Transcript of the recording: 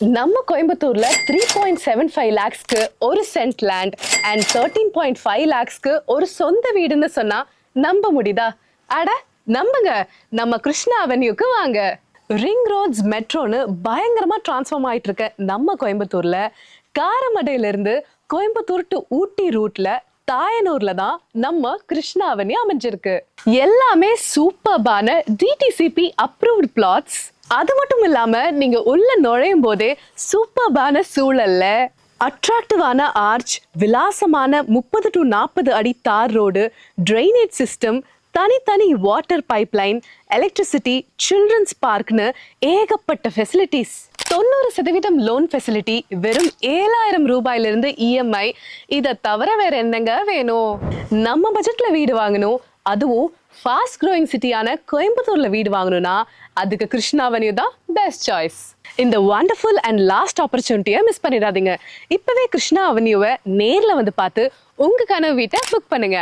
நம்ம கோயம்புத்தூர்ல 3.75 lakhsக்கு ஒரு சென்ட் லேண்ட் அண்ட் 13.5 lakhsக்கு ஒரு சொந்த வீடுன்னு சொன்னா நம்ப முடியுதா? அட நம்புங்க, நம்ம கிருஷ்ணா அவென்யூக்கு வாங்க. ரிங் ரோட்ஸ் மெட்ரோன்னு பயங்கரமா டிரான்ஸ்ஃபார்ம் ஆயிட்டு இருக்க நம்ம கோயம்புத்தூர்ல காரமடையில இருந்து கோயம்புத்தூர் டு ஊட்டி ரூட்ல தாயனூர்ல தான் நம்ம கிருஷ்ணா அவென்யூ அமைஞ்சிருக்கு. எல்லாமே சூப்பர்பான டிடிசிபி அப்ரூவ்ட் பிளாட்ஸ். அது மட்டும் இல்லாம நீங்க உள்ள நுழையும் போதே சூப்பர்பான சூழல்ல அட்ராக்டிவான ஆர்ச், விலாசமான 30 to 40 அடி தார் ரோடு, ட்ரைனேஜ் சிஸ்டம், தனித்தனி வாட்டர் பைப்லைன், எலக்ட்ரிசிட்டி, சில்ட்ரன்ஸ் பார்க்னு ஏகப்பட்ட ஃபெசிலிட்டிஸ். 90% லோன் ஃபெசிலிட்டி, வெறும் 7,000 ரூபாயிலிருந்து இஎம்ஐ. இதை தவிர வேற என்னங்க வேணும்? நம்ம பட்ஜெட்ல வீடு வாங்கணும், அதுவும் ஃபாஸ்ட் க்ரோயிங் சிட்டியான கோயம்புத்தூர்ல வீடு வாங்கணும்னா அதுக்கு கிருஷ்ணா அவென்யூ தான் பெஸ்ட் சாய்ஸ். இந்த வண்டர்ஃபுல் அண்ட் லாஸ்ட் ஆப்பர்ச்சுனிட்டியை மிஸ் பண்ணிடாதீங்க. இப்பவே கிருஷ்ணா அவென்யூவை நேர்ல வந்து பார்த்து உங்க கனவு வீட்டை புக் பண்ணுங்க.